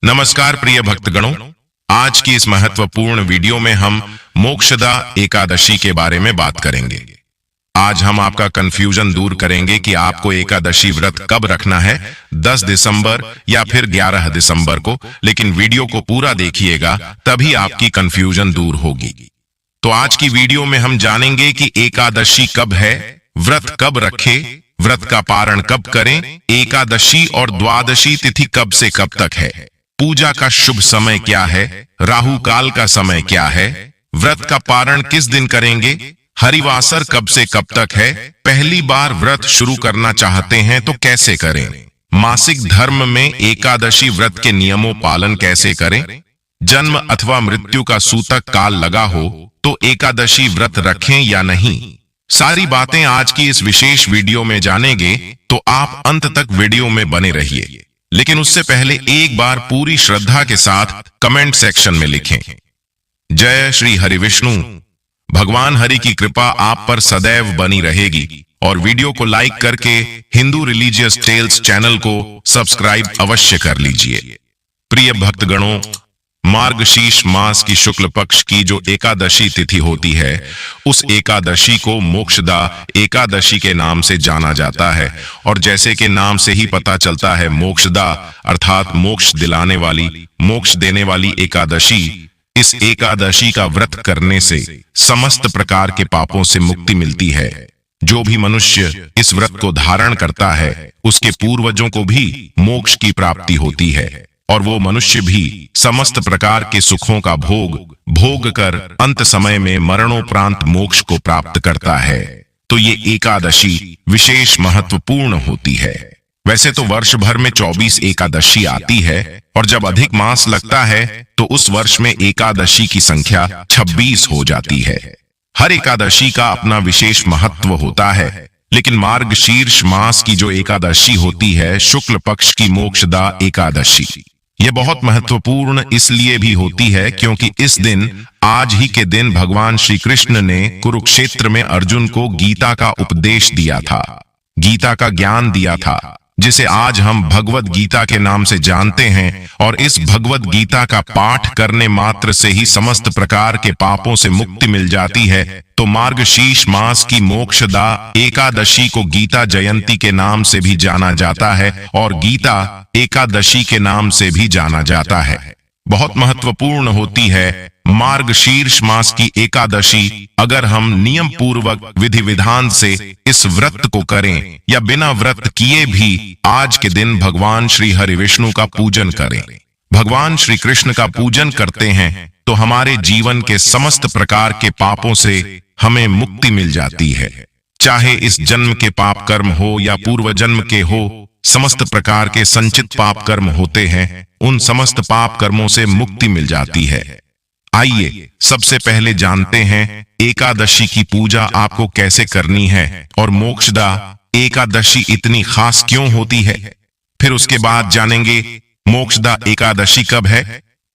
नमस्कार प्रिय भक्तगणों, आज की इस महत्वपूर्ण वीडियो में हम मोक्षदा एकादशी के बारे में बात करेंगे। आज हम आपका कंफ्यूजन दूर करेंगे कि आपको एकादशी व्रत कब रखना है, 10 दिसंबर या फिर 11 दिसंबर को, लेकिन वीडियो को पूरा देखिएगा तभी आपकी कंफ्यूजन दूर होगी। तो आज की वीडियो में हम जानेंगे कि एकादशी कब है, व्रत कब रखे, व्रत का पारण कब करें, एकादशी और द्वादशी तिथि कब से कब तक है, पूजा का शुभ समय क्या है, राहु काल का समय क्या है, व्रत का पारण किस दिन करेंगे, हरिवासर कब से कब तक है, पहली बार व्रत शुरू करना चाहते हैं तो कैसे करें, मासिक धर्म में एकादशी व्रत के नियमों पालन कैसे करें, जन्म अथवा मृत्यु का सूतक काल लगा हो तो एकादशी व्रत रखें या नहीं। सारी बातें आज की इस विशेष वीडियो में जानेंगे, तो आप अंत तक वीडियो में बने रहिए। लेकिन उससे पहले एक बार पूरी श्रद्धा के साथ कमेंट सेक्शन में लिखें, जय श्री हरि विष्णु। भगवान हरि की कृपा आप पर सदैव बनी रहेगी। और वीडियो को लाइक करके हिंदू रिलीजियस टेल्स चैनल को सब्सक्राइब अवश्य कर लीजिए। प्रिय भक्तगणों, मार्गशीर्ष मास की शुक्ल पक्ष की जो एकादशी तिथि होती है, उस एकादशी को मोक्षदा एकादशी के नाम से जाना जाता है। और जैसे कि नाम से ही पता चलता है, मोक्षदा अर्थात मोक्ष दिलाने वाली, मोक्ष देने वाली एकादशी। इस एकादशी का व्रत करने से समस्त प्रकार के पापों से मुक्ति मिलती है। जो भी मनुष्य इस व्रत को धारण करता है, उसके पूर्वजों को भी मोक्ष की प्राप्ति होती है और वो मनुष्य भी समस्त प्रकार के सुखों का भोग कर अंत समय में मरणोपरांत मोक्ष को प्राप्त करता है। तो ये एकादशी विशेष महत्वपूर्ण होती है। वैसे तो वर्ष भर में 24 एकादशी आती है और जब अधिक मास लगता है तो उस वर्ष में एकादशी की संख्या 26 हो जाती है। हर एकादशी का अपना विशेष महत्व होता है, लेकिन मार्गशीर्ष मास की जो एकादशी होती है, शुक्ल पक्ष की मोक्षदा एकादशी, यह बहुत महत्वपूर्ण इसलिए भी होती है क्योंकि इस दिन, आज ही के दिन, भगवान श्री कृष्ण ने कुरुक्षेत्र में अर्जुन को गीता का उपदेश दिया था, गीता का ज्ञान दिया था, जिसे आज हम भगवद गीता के नाम से जानते हैं। और इस भगवद गीता का पाठ करने मात्र से ही समस्त प्रकार के पापों से मुक्ति मिल जाती है। तो मार्गशीर्ष मास की मोक्षदा एकादशी को गीता जयंती के नाम से भी जाना जाता है और गीता एकादशी के नाम से भी जाना जाता है। बहुत महत्वपूर्ण होती है मार्गशीर्ष मास की एकादशी। अगर हम नियम पूर्वक विधि विधान से इस व्रत को करें या बिना व्रत किए भी आज के दिन भगवान श्री हरि विष्णु का पूजन करें, भगवान श्री कृष्ण का पूजन करते हैं, तो हमारे जीवन के समस्त प्रकार के पापों से हमें मुक्ति मिल जाती है। चाहे इस जन्म के पाप कर्म हो या पूर्व जन्म के हो, समस्त प्रकार के संचित पाप कर्म होते हैं, उन समस्त पाप कर्मों से मुक्ति मिल जाती है। आइए सबसे पहले जानते हैं एकादशी की पूजा आपको कैसे करनी है और मोक्षदा एकादशी इतनी खास क्यों होती है। फिर उसके बाद जानेंगे मोक्षदा एकादशी कब है।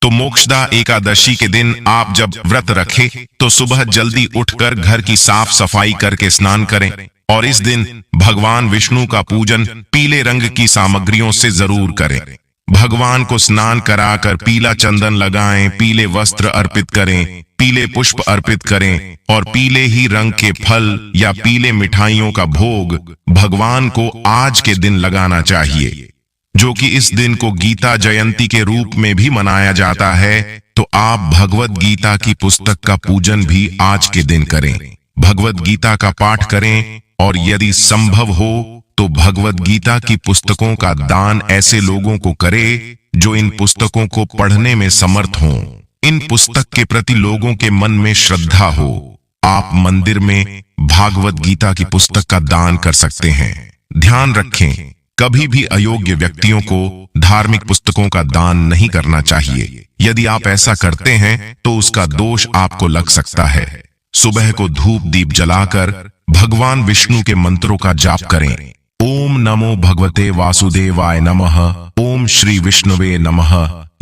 तो मोक्षदा एकादशी के दिन आप जब व्रत रखें तो सुबह जल्दी उठकर घर की साफ सफाई करके स्नान करें और इस दिन भगवान विष्णु का पूजन पीले रंग की सामग्रियों से जरूर करें। भगवान को स्नान कराकर पीला चंदन लगाएं, पीले वस्त्र अर्पित करें, पीले पुष्प अर्पित करें और पीले ही रंग के फल या पीले मिठाइयों का भोग भगवान को आज के दिन लगाना चाहिए, जो कि इस दिन को गीता जयंती के रूप में भी मनाया जाता है। तो आप भगवद गीता की पुस्तक का पूजन भी आज के दिन करें, भगवद गीता का पाठ करें और यदि संभव हो तो भगवद गीता की पुस्तकों का दान ऐसे लोगों को करें जो इन पुस्तकों को पढ़ने में समर्थ हों। इन पुस्तक के प्रति लोगों के मन में श्रद्धा हो। आप मंदिर में भागवत गीता की पुस्तक का दान कर सकते हैं। ध्यान रखें, कभी भी अयोग्य व्यक्तियों को धार्मिक पुस्तकों का दान नहीं करना चाहिए। यदि आप ऐसा करते हैं तो उसका दोष आपको लग सकता है। सुबह को धूप दीप जलाकर भगवान विष्णु के मंत्रों का जाप करें। ओम नमो भगवते वासुदेवाय नमः, ओम श्री विष्णुवे नमः,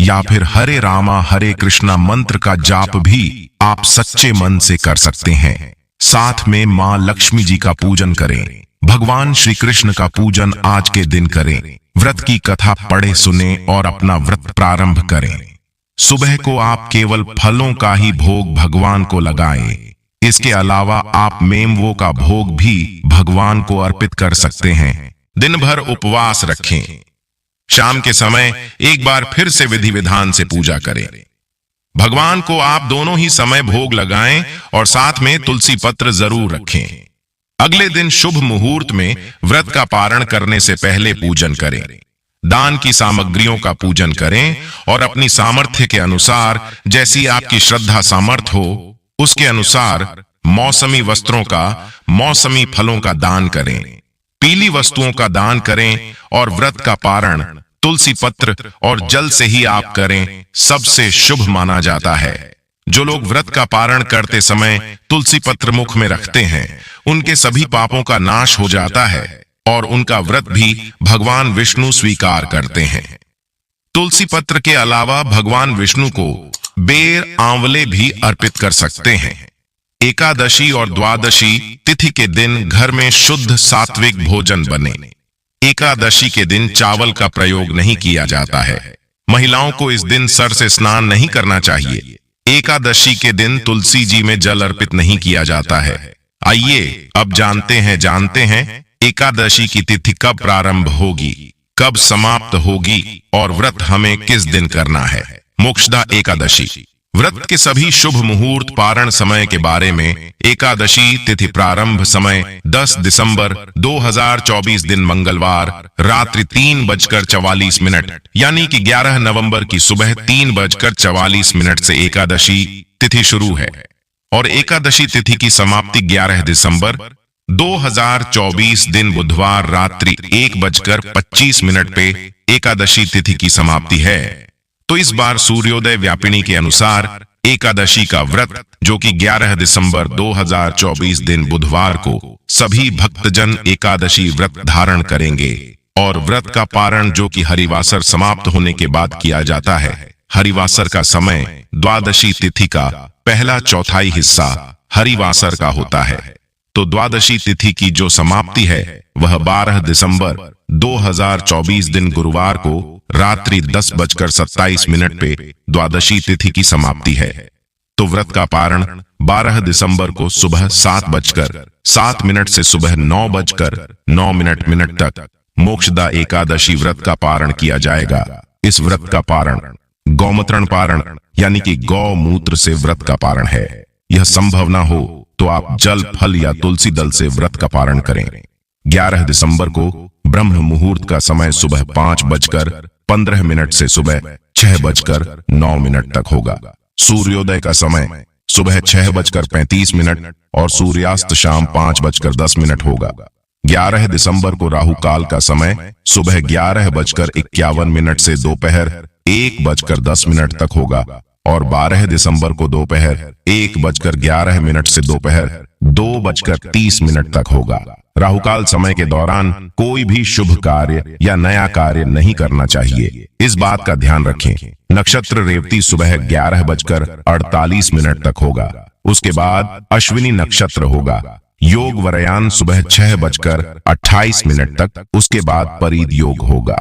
या फिर हरे रामा हरे कृष्णा मंत्र का जाप भी आप सच्चे मन से कर सकते हैं। साथ में मां लक्ष्मी जी का पूजन करें। भगवान श्री कृष्ण का पूजन आज के दिन करें। व्रत की कथा पढ़े सुने और अपना व्रत प्रारंभ करें। सुबह को आप केवल फलों का ही भोग भगवान को लगाएं। इसके अलावा आप मेवों का भोग भी भगवान को अर्पित कर सकते हैं। दिन भर उपवास रखें। शाम के समय एक बार फिर से विधि विधान से पूजा करें। भगवान को आप दोनों ही समय भोग लगाएं और साथ में तुलसी पत्र जरूर रखें। अगले दिन शुभ मुहूर्त में व्रत का पारण करने से पहले पूजन करें। दान की सामग्रियों का पूजन करें और अपनी सामर्थ्य के अनुसार, जैसी आपकी श्रद्धा सामर्थ हो, उसके अनुसार मौसमी वस्त्रों का, मौसमी फलों का दान करें। पीली वस्तुओं का दान करें और व्रत का पारण तुलसी पत्र और जल से ही आप करें, सबसे शुभ माना जाता है। जो लोग व्रत का पारण करते समय तुलसी पत्र मुख में रखते हैं, उनके सभी पापों का नाश हो जाता है और उनका व्रत भी भगवान विष्णु स्वीकार करते हैं। तुलसी पत्र के अलावा भगवान विष्णु को बेर, आंवले भी अर्पित कर सकते हैं। एकादशी और द्वादशी तिथि के दिन घर में शुद्ध सात्विक भोजन बने। एकादशी के दिन चावल का प्रयोग नहीं किया जाता है। महिलाओं को इस दिन सर से स्नान नहीं करना चाहिए। एकादशी के दिन तुलसी जी में जल अर्पित नहीं किया जाता है। आइए अब जानते हैं एकादशी की तिथि कब प्रारंभ होगी, कब समाप्त होगी और व्रत हमें किस दिन करना है। मोक्षदा एकादशी व्रत के सभी शुभ मुहूर्त पारण समय के बारे में। एकादशी तिथि प्रारंभ समय 10 दिसंबर 2024 दिन मंगलवार रात्रि 3:44 यानी कि 11 नवंबर की सुबह 3:44 से एकादशी तिथि शुरू है और एकादशी तिथि की समाप्ति 11 दिसंबर 2024 दिन बुधवार रात्रि 1:25 पे एकादशी तिथि की समाप्ति है। तो इस बार सूर्योदय व्यापिनी के अनुसार एकादशी का व्रत, जो कि 11 दिसंबर 2024 दिन बुधवार को सभी भक्तजन एकादशी व्रत धारण करेंगे और व्रत का पारण, जो कि हरिवासर समाप्त होने के बाद किया जाता है। हरिवासर का समय द्वादशी तिथि का पहला चौथाई हिस्सा हरिवासर का होता है। तो द्वादशी तिथि की जो समाप्ति है वह 12 दिसंबर 2024 दिन गुरुवार को रात्रि 10:27 पे द्वादशी तिथि की समाप्ति है। तो व्रत का पारण 12 दिसंबर को सुबह 7:07 से सुबह 9:09 तक मोक्षदा एकादशी व्रत का पारण किया जाएगा। इस व्रत का पारण गौमूत्रण पारण यानी कि गौमूत्र से व्रत का पारण है। यह संभव ना हो तो आप जल, फल या तुलसी दल से व्रत का पारण करें। 11 दिसंबर को ब्रह्म मुहूर्त का समय सुबह 5:15 से सुबह 6:09 तक होगा। सूर्योदय का समय सुबह 6:35 और सूर्यास्त शाम 5:10 होगा। 11 दिसंबर को राहु काल का समय सुबह 11:51 से दोपहर 1:10 तक होगा और 12 दिसंबर को दोपहर 1:11 से दोपहर 2:30 तक होगा। राहुकाल समय के दौरान कोई भी शुभ कार्य या नया कार्य नहीं करना चाहिए, इस बात का ध्यान रखें। नक्षत्र रेवती सुबह 11:48 तक होगा। उसके बाद अश्विनी नक्षत्र होगा। योग वरयान सुबह 6:28 तक, उसके बाद परिद योग होगा।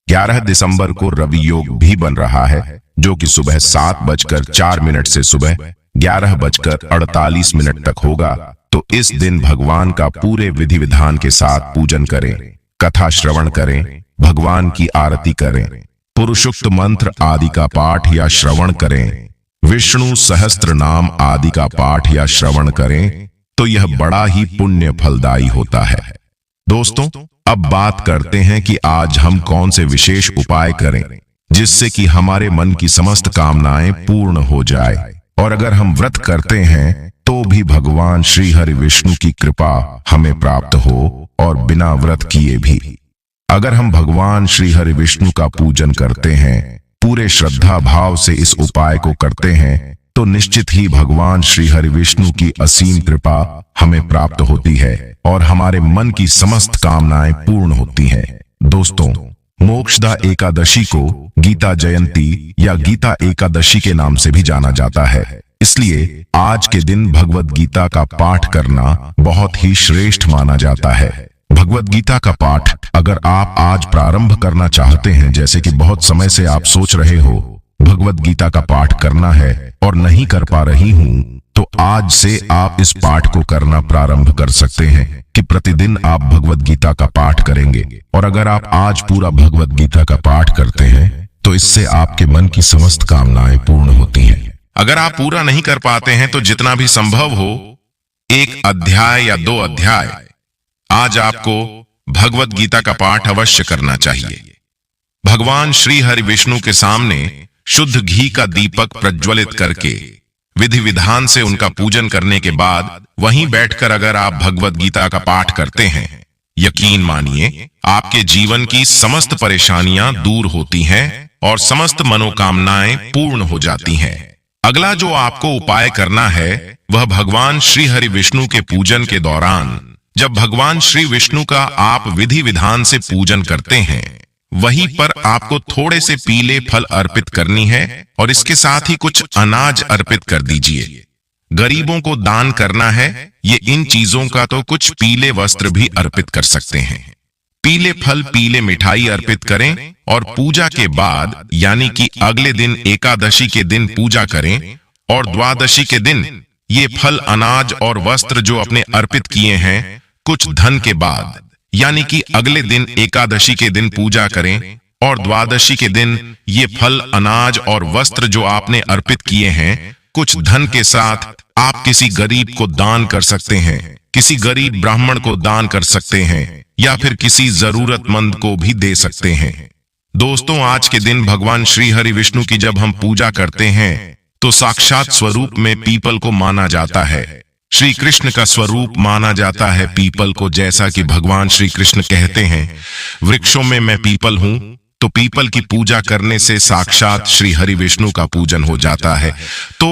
11 दिसंबर को रवि योग भी बन रहा है, जो कि सुबह 7:04 से सुबह 11:48 तक होगा। तो इस दिन भगवान का पूरे विधि विधान के साथ पूजन करें, कथा श्रवण करें, भगवान की आरती करें, पुरुषोक्त मंत्र आदि का पाठ या श्रवण करें, विष्णु सहस्त्र नाम आदि का पाठ या श्रवण करें, तो यह बड़ा ही पुण्य फलदायी होता है। दोस्तों, अब बात करते हैं कि आज हम कौन से विशेष उपाय करें जिससे कि हमारे मन की समस्त कामनाएं पूर्ण हो जाए। और अगर हम व्रत करते हैं तो भी भगवान श्री हरि विष्णु की कृपा हमें प्राप्त हो और बिना व्रत किए भी। अगर हम भगवान श्री हरि विष्णु का पूजन करते हैं, पूरे श्रद्धा भाव से इस उपाय को करते हैं, तो निश्चित ही भगवान श्री हरि विष्णु की असीम कृपा हमें प्राप्त होती है और हमारे मन की समस्त कामनाएं पूर्ण होती हैं। दोस्तों, मोक्षदा एकादशी को गीता जयंती या गीता एकादशी के नाम से भी जाना जाता है। इसलिए आज के दिन भगवत गीता का पाठ करना बहुत ही श्रेष्ठ माना जाता है। भगवत गीता का पाठ अगर आप आज प्रारंभ करना चाहते हैं, जैसे कि बहुत समय से आप सोच रहे हो भगवत गीता का पाठ करना है और नहीं कर पा रही हूं, तो आज से आप इस पाठ को करना प्रारंभ कर सकते हैं कि प्रतिदिन आप भगवत गीता का पाठ करेंगे। और अगर आप आज पूरा भगवत गीता का पाठ करते हैं तो इससे आपके मन की समस्त कामनाएं पूर्ण होती हैं। अगर आप पूरा नहीं कर पाते हैं तो जितना भी संभव हो 1 अध्याय या 2 अध्याय आज आपको भगवत गीता का पाठ अवश्य करना चाहिए। भगवान श्री हरि विष्णु के सामने शुद्ध घी का दीपक प्रज्वलित करके विधि विधान से उनका पूजन करने के बाद वहीं बैठकर अगर आप भगवत गीता का पाठ करते हैं, यकीन मानिए आपके जीवन की समस्त परेशानियां दूर होती हैं और समस्त मनोकामनाएं पूर्ण हो जाती हैं। अगला जो आपको उपाय करना है वह भगवान श्री हरि विष्णु के पूजन के दौरान जब भगवान श्री विष्णु का आप विधि विधान से पूजन करते हैं, वहीं पर आपको थोड़े से पीले फल अर्पित करनी है और इसके साथ ही कुछ अनाज अर्पित कर दीजिए। गरीबों को दान करना है। ये इन चीजों का तो कुछ पीले वस्त्र भी अर्पित कर सकते हैं। पीले फल, पीले मिठाई अर्पित करें और पूजा के बाद यानी कि अगले दिन एकादशी के दिन पूजा करें और द्वादशी के दिन ये फल, अनाज और वस्त्र जो अपने अर्पित किए हैं कुछ धन के बाद यानी कि अगले दिन एकादशी के दिन पूजा करें और द्वादशी के दिन ये फल, अनाज और वस्त्र जो आपने अर्पित किए हैं कुछ धन के साथ आप किसी गरीब को दान कर सकते हैं, किसी गरीब ब्राह्मण को दान कर सकते हैं या फिर किसी जरूरतमंद को भी दे सकते हैं। दोस्तों, आज के दिन भगवान श्री हरि विष्णु की जब हम पूजा करते हैं तो साक्षात स्वरूप में पीपल को माना जाता है। श्री कृष्ण का स्वरूप माना जाता है पीपल को, जैसा कि भगवान श्री कृष्ण कहते हैं वृक्षों में मैं पीपल हूं, तो पीपल की पूजा करने से साक्षात श्री हरि विष्णु का पूजन हो जाता है। तो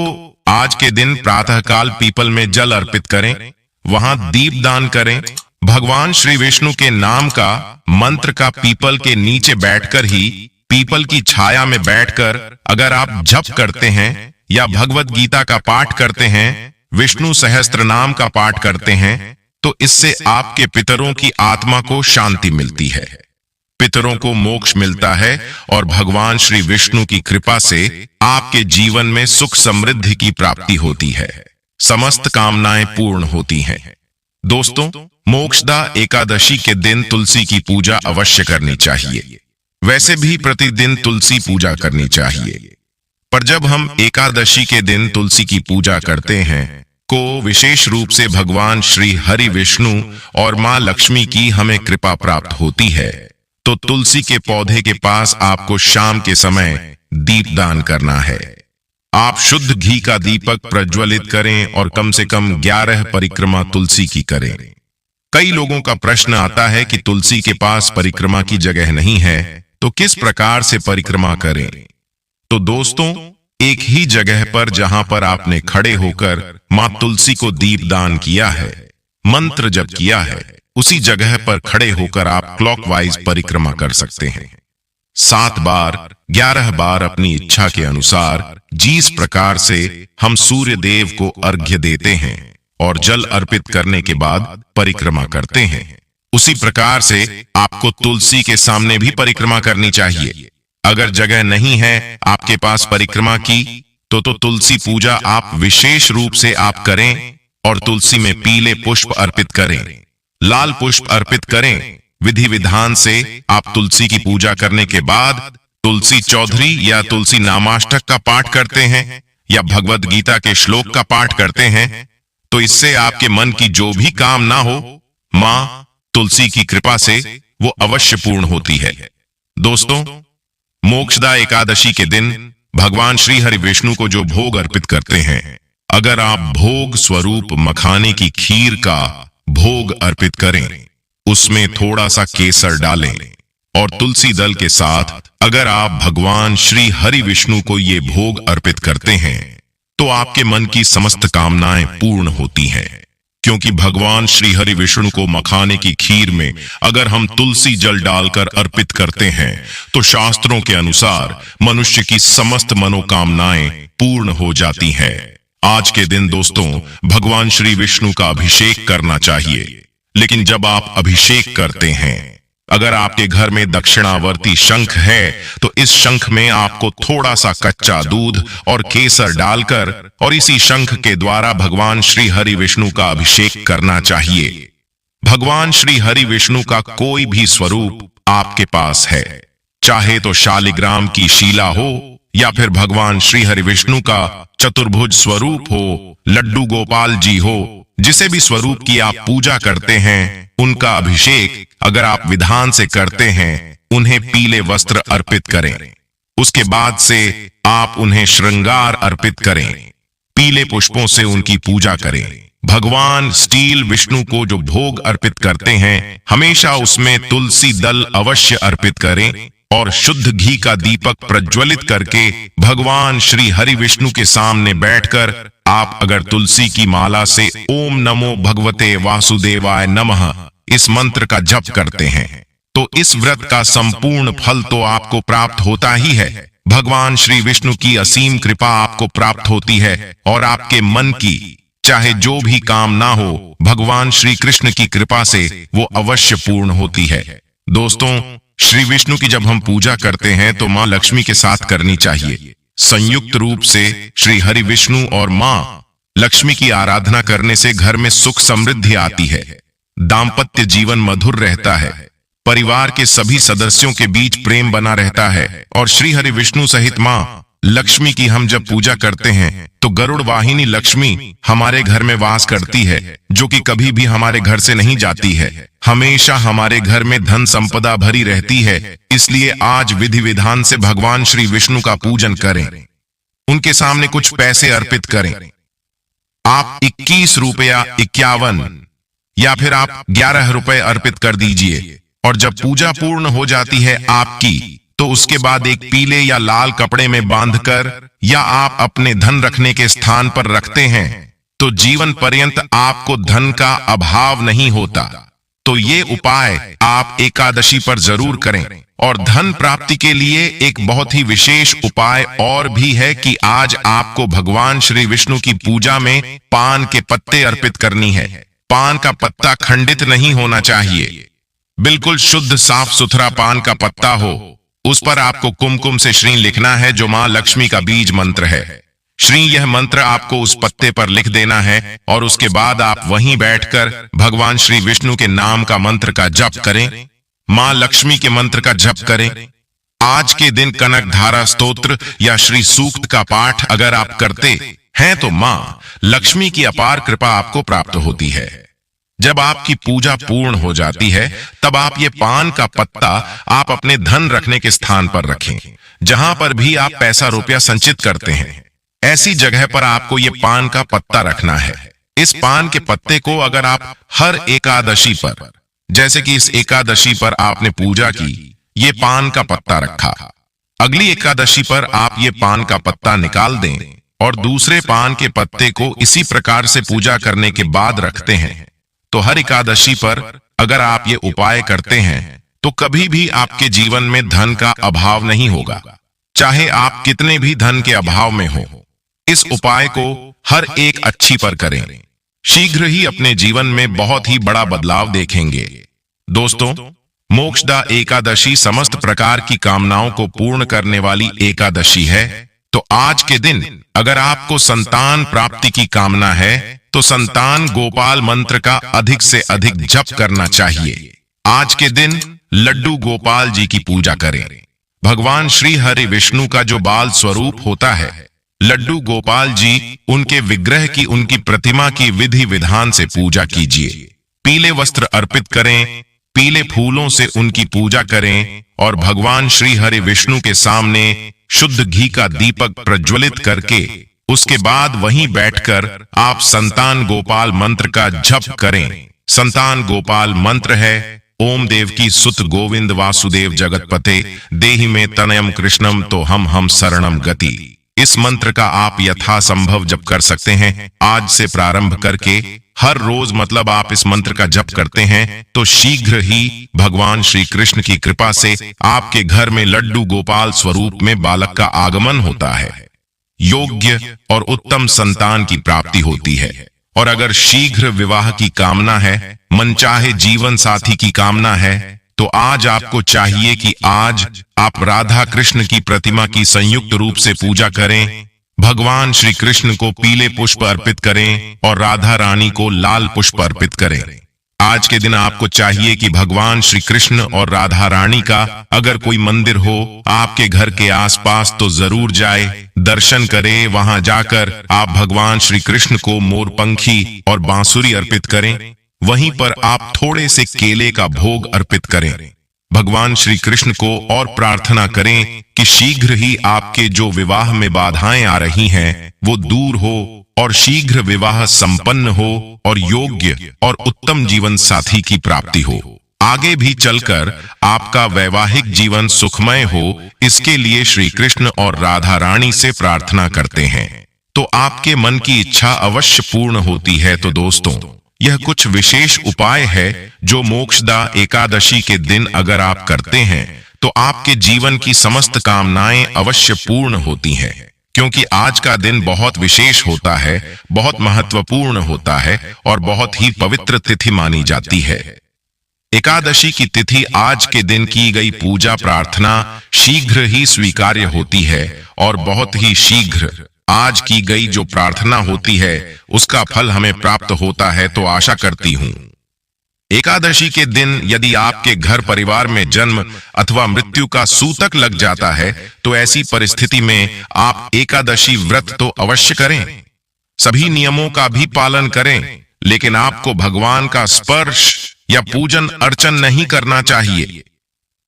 आज के दिन प्रातःकाल पीपल में जल अर्पित करें, वहां दीप दान करें। भगवान श्री विष्णु के नाम का मंत्र का पीपल के नीचे बैठकर ही, पीपल की छाया में बैठकर अगर आप जप करते हैं या भगवत गीता का पाठ करते हैं, विष्णु सहस्त्र नाम का पाठ करते हैं, तो इससे आपके पितरों की आत्मा को शांति मिलती है, पितरों को मोक्ष मिलता है और भगवान श्री विष्णु की कृपा से आपके जीवन में सुख समृद्धि की प्राप्ति होती है, समस्त कामनाएं पूर्ण होती हैं। दोस्तों, मोक्षदा एकादशी के दिन तुलसी की पूजा अवश्य करनी चाहिए। वैसे भी प्रतिदिन तुलसी पूजा करनी चाहिए, पर जब हम एकादशी के दिन तुलसी की पूजा करते हैं को विशेष रूप से भगवान श्री हरि विष्णु और मां लक्ष्मी की हमें कृपा प्राप्त होती है, तो तुलसी के पौधे के पास आपको शाम के समय दीपदान करना है। आप शुद्ध घी का दीपक प्रज्वलित करें और कम से कम 11 परिक्रमा तुलसी की करें। कई लोगों का प्रश्न आता है कि तुलसी के पास परिक्रमा की जगह नहीं है तो किस प्रकार से परिक्रमा करें। तो दोस्तों, एक ही जगह पर जहां पर आपने खड़े होकर मां तुलसी को दीपदान किया है, मंत्र जप किया है, उसी जगह पर खड़े होकर आप क्लॉकवाइज परिक्रमा कर सकते हैं। 7 बार, 11 बार अपनी इच्छा के अनुसार जिस प्रकार से हम सूर्य देव को अर्घ्य देते हैं और जल अर्पित करने के बाद परिक्रमा करते हैं, उसी प्रकार से आपको तुलसी के सामने भी परिक्रमा करनी चाहिए। अगर जगह नहीं है आपके पास परिक्रमा की तो तुलसी पूजा आप विशेष रूप से आप करें और तुलसी में पीले पुष्प अर्पित करें, लाल पुष्प अर्पित करें। विधि विधान से आप तुलसी की पूजा करने के बाद तुलसी चौधरी या तुलसी नामाष्टक का पाठ करते हैं या भगवत गीता के श्लोक का पाठ करते हैं, तो इससे आपके मन की जो भी कामना हो मां तुलसी की कृपा से वो अवश्य पूर्ण होती है। दोस्तों, मोक्षदा एकादशी के दिन भगवान श्री हरि विष्णु को जो भोग अर्पित करते हैं, अगर आप भोग स्वरूप मखाने की खीर का भोग अर्पित करें, उसमें थोड़ा सा केसर डालें और तुलसी दल के साथ अगर आप भगवान श्री हरि विष्णु को ये भोग अर्पित करते हैं, तो आपके मन की समस्त कामनाएं पूर्ण होती हैं। क्योंकि भगवान श्री हरि विष्णु को मखाने की खीर में अगर हम तुलसी जल डालकर अर्पित करते हैं, तो शास्त्रों के अनुसार मनुष्य की समस्त मनोकामनाएं पूर्ण हो जाती हैं। आज के दिन दोस्तों, भगवान श्री विष्णु का अभिषेक करना चाहिए। लेकिन जब आप अभिषेक करते हैं, अगर आपके घर में दक्षिणावर्ती शंख है तो इस शंख में आपको थोड़ा सा कच्चा दूध और केसर डालकर और इसी शंख के द्वारा भगवान श्री हरि विष्णु का अभिषेक करना चाहिए। भगवान श्री हरि विष्णु का कोई भी स्वरूप आपके पास है, चाहे तो शालिग्राम की शिला हो या फिर भगवान श्री हरि विष्णु का चतुर्भुज स्वरूप हो, लड्डू गोपाल जी हो, जिसे भी स्वरूप की आप पूजा करते हैं, उनका अभिषेक अगर आप विधान से करते हैं, उन्हें पीले वस्त्र अर्पित करें। उसके बाद से आप उन्हें श्रृंगार अर्पित करें, पीले पुष्पों से उनकी पूजा करें। भगवान स्टील विष्णु को जो भोग अर्पित करते हैं, हमेशा उसमें तुलसी दल अवश्य अर्पित करें और शुद्ध घी का दीपक प्रज्वलित करके भगवान श्री हरि विष्णु के सामने बैठकर आप अगर तुलसी की माला से ओम नमो भगवते वासुदेवाय नमः इस मंत्र का जप करते हैं, तो इस व्रत का संपूर्ण फल तो आपको प्राप्त होता ही है। भगवान श्री विष्णु की असीम कृपा आपको प्राप्त होती है और आपके मन की चाहे जो भी काम ना हो, भगवान श्री कृष्ण की कृपा से वो अवश्य पूर्ण होती है। दोस्तों, श्री विष्णु की जब हम पूजा करते हैं तो माँ लक्ष्मी के साथ करनी चाहिए। संयुक्त रूप से श्री हरि विष्णु और माँ लक्ष्मी की आराधना करने से घर में सुख समृद्धि आती है, दाम्पत्य जीवन मधुर रहता है, परिवार के सभी सदस्यों के बीच प्रेम बना रहता है। और श्री हरि विष्णु सहित माँ लक्ष्मी की हम जब पूजा करते हैं तो गरुड़ वाहिनी लक्ष्मी हमारे घर में वास करती है, जो कि कभी भी हमारे घर से नहीं जाती है, हमेशा हमारे घर में धन संपदा भरी रहती है। इसलिए आज विधि विधान से भगवान श्री विष्णु का पूजन करें, उनके सामने कुछ पैसे अर्पित करें। आप 21 रुपया 51 या फिर आप 11 रुपए अर्पित कर दीजिए और जब पूजा पूर्ण हो जाती है आपकी, तो उसके बाद एक पीले या लाल कपड़े में बांधकर या आप अपने धन रखने के स्थान पर रखते हैं तो जीवन पर्यंत आपको धन का अभाव नहीं होता। तो ये उपाय आप एकादशी पर जरूर करें। और धन प्राप्ति के लिए एक बहुत ही विशेष उपाय और भी है कि आज आपको भगवान श्री विष्णु की पूजा में पान के पत्ते अर्पित करनी है। पान का पत्ता खंडित नहीं होना चाहिए, बिल्कुल शुद्ध साफ सुथरा पान का पत्ता हो। उस पर आपको कुमकुम से श्री लिखना है, जो मां लक्ष्मी का बीज मंत्र है। श्री यह मंत्र आपको उस पत्ते पर लिख देना है और उसके बाद आप वहीं बैठकर भगवान श्री विष्णु के नाम का मंत्र का जप करें, मां लक्ष्मी के मंत्र का जप करें। आज के दिन कनक धारा स्तोत्र या श्री सूक्त का पाठ अगर आप करते हैं तो मां लक्ष्मी की अपार कृपा आपको प्राप्त होती है। जब आपकी पूजा पूर्ण हो जाती है तब आप ये पान का पत्ता आप अपने धन रखने के स्थान पर रखें, जहां पर भी आप पैसा रुपया संचित करते हैं, ऐसी जगह पर आपको ये पान का पत्ता रखना है। इस पान के पत्ते को अगर आप हर एकादशी पर, जैसे कि इस एकादशी पर आपने पूजा की, ये पान का पत्ता रखा, अगली एकादशी पर आप ये पान का पत्ता निकाल दें और दूसरे पान के पत्ते को इसी प्रकार से पूजा करने के बाद रखते हैं, तो हर एकादशी पर अगर आप ये उपाय करते हैं तो कभी भी आपके जीवन में धन का अभाव नहीं होगा, चाहे आप कितने भी धन के अभाव में हो। इस उपाय को हर एक अच्छी पर करें, शीघ्र ही अपने जीवन में बहुत ही बड़ा बदलाव देखेंगे। दोस्तों, मोक्षदा एकादशी समस्त प्रकार की कामनाओं को पूर्ण करने वाली एकादशी है। तो आज के दिन अगर आपको संतान प्राप्ति की कामना है तो संतान गोपाल मंत्र का अधिक से अधिक जप करना चाहिए। आज के दिन लड्डू गोपाल जी की पूजा करें। भगवान श्री हरि विष्णु का जो बाल स्वरूप होता है लड्डू गोपाल जी, उनके विग्रह की, उनकी प्रतिमा की विधि विधान से पूजा कीजिए। पीले वस्त्र अर्पित करें, पीले फूलों से उनकी पूजा करें और भगवान श्री हरि विष्णु के सामने शुद्ध घी का दीपक प्रज्वलित करके उसके बाद वहीं बैठकर आप संतान गोपाल मंत्र का जप करें। संतान गोपाल मंत्र है ओम देवकी सुत गोविंद वासुदेव जगतपते देहि में तनयम कृष्णम तो हम शरणम गति। इस मंत्र का आप यथासंभव जप कर सकते हैं। आज से प्रारंभ करके हर रोज मतलब आप इस मंत्र का जप करते हैं तो शीघ्र ही भगवान श्री कृष्ण की कृपा से आपके घर में लड्डू गोपाल स्वरूप में बालक का आगमन होता है, योग्य और उत्तम संतान की प्राप्ति होती है और अगर शीघ्र विवाह की कामना है, मनचाहे जीवन साथी की कामना है, तो आज आपको चाहिए कि आज आप राधा कृष्ण की प्रतिमा की संयुक्त रूप से पूजा करें, भगवान श्री कृष्ण को पीले पुष्प अर्पित करें और राधा रानी को लाल पुष्प अर्पित करें। आज के दिन आपको चाहिए कि भगवान श्री कृष्ण और राधा रानी का अगर कोई मंदिर हो आपके घर के आसपास तो जरूर जाए, दर्शन करें। वहां जाकर आप भगवान श्री कृष्ण को मोरपंखी और बांसुरी अर्पित करें। वहीं पर आप थोड़े से केले का भोग अर्पित करें। भगवान श्री कृष्ण को और प्रार्थना करें कि शीघ्र ही आपके जो विवाह में बाधाएं आ रही हैं वो दूर हो और शीघ्र विवाह संपन्न हो और योग्य और उत्तम जीवन साथी की प्राप्ति हो। आगे भी चलकर आपका वैवाहिक जीवन सुखमय हो, इसके लिए श्री कृष्ण और राधा रानी से प्रार्थना करते हैं तो आपके मन की इच्छा अवश्य पूर्ण होती है। तो दोस्तों, यह कुछ विशेष उपाय है जो मोक्षदा एकादशी के दिन अगर आप करते हैं तो आपके जीवन की समस्त कामनाएं अवश्य पूर्ण होती हैं, क्योंकि आज का दिन बहुत विशेष होता है, बहुत महत्वपूर्ण होता है और बहुत ही पवित्र तिथि मानी जाती है। एकादशी की तिथि आज के दिन की गई पूजा प्रार्थना शीघ्र ही स्वीकार्य होती है और बहुत ही शीघ्र आज की गई जो प्रार्थना होती है उसका फल हमें प्राप्त होता है। तो आशा करती हूं एकादशी के दिन यदि आपके घर परिवार में जन्म अथवा मृत्यु का सूतक लग जाता है तो ऐसी परिस्थिति में आप एकादशी व्रत तो अवश्य करें, सभी नियमों का भी पालन करें, लेकिन आपको भगवान का स्पर्श या पूजन अर्चन नहीं करना चाहिए।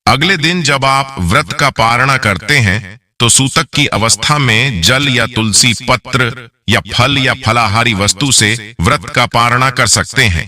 अगले दिन जब आप व्रत का पारणा करते हैं तो सूतक की अवस्था में जल या तुलसी पत्र या फल या फलाहारी वस्तु से व्रत का पारणा कर सकते हैं।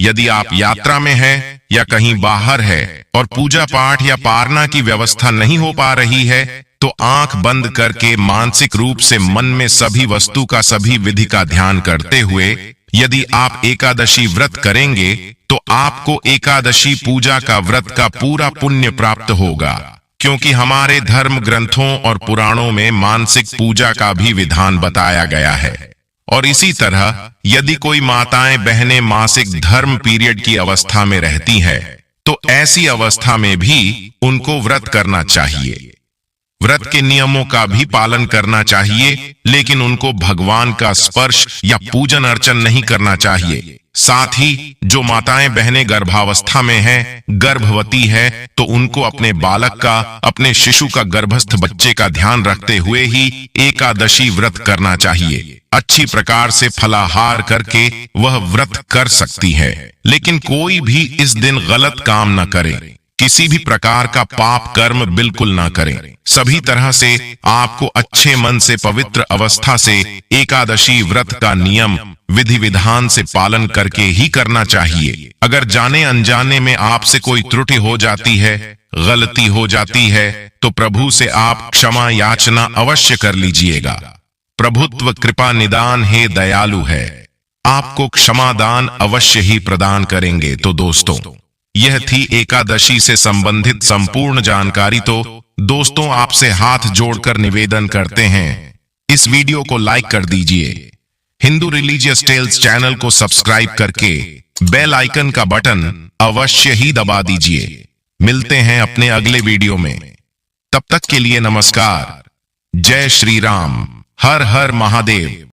यदि आप यात्रा में हैं या कहीं बाहर है और पूजा पाठ या पारणा की व्यवस्था नहीं हो पा रही है तो आंख बंद करके मानसिक रूप से मन में सभी वस्तु का सभी विधि का ध्यान करते हुए यदि आप एकादशी व्रत करेंगे तो आपको एकादशी पूजा का व्रत का पूरा पुण्य प्राप्त होगा, क्योंकि हमारे धर्म ग्रंथों और पुराणों में मानसिक पूजा का भी विधान बताया गया है। और इसी तरह यदि कोई माताएं बहनें मासिक धर्म पीरियड की अवस्था में रहती हैं तो ऐसी अवस्था में भी उनको व्रत करना चाहिए। व्रत के नियमों का भी पालन करना चाहिए, लेकिन उनको भगवान का स्पर्श या पूजन अर्चन नहीं करना चाहिए। साथ ही जो माताएं बहनें गर्भावस्था में हैं, गर्भवती है, तो उनको अपने बालक का, अपने शिशु का, गर्भस्थ बच्चे का ध्यान रखते हुए ही एकादशी व्रत करना चाहिए। अच्छी प्रकार से फलाहार करके वह व्रत कर सकती है, लेकिन कोई भी इस दिन गलत काम न करे, किसी भी प्रकार का पाप कर्म बिल्कुल ना करें। सभी तरह से आपको अच्छे मन से पवित्र अवस्था से एकादशी व्रत का नियम विधि विधान से पालन करके ही करना चाहिए। अगर जाने अनजाने में आपसे कोई त्रुटि हो जाती है, गलती हो जाती है, तो प्रभु से आप क्षमा याचना अवश्य कर लीजिएगा। प्रभुत्व कृपा निदान हे दयालु है, आपको क्षमादान अवश्य ही प्रदान करेंगे। तो दोस्तों, यह थी एकादशी से संबंधित संपूर्ण जानकारी। तो दोस्तों, आपसे हाथ जोड़कर निवेदन करते हैं, इस वीडियो को लाइक कर दीजिए, हिंदू रिलीजियस टेल्स चैनल को सब्सक्राइब करके बेल आइकन का बटन अवश्य ही दबा दीजिए। मिलते हैं अपने अगले वीडियो में, तब तक के लिए नमस्कार। जय श्री राम, हर हर महादेव।